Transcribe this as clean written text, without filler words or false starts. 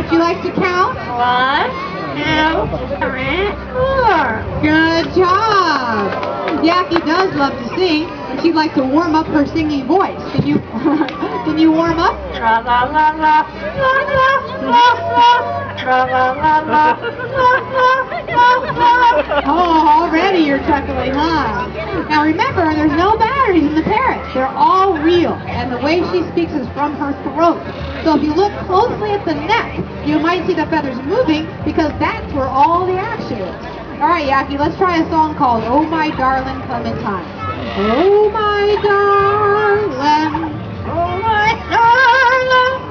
She likes to count. 1, 2, 3, 4. Good job. Yaki does love to sing, and she'd like to warm up her singing voice. Can you, can you warm up? Tra la la la, la la la la, tra la la la, la la la. Oh, already you're chuckling, huh? Now remember, there's no batteries in the Parrot. They're all real, and the way she speaks is from her throat. So if you look closely at the neck, you might see the feathers moving because that's where all the action is. All right, Yaki, let's try a song called Oh My Darling Clementine. Oh my darling, Oh my darling,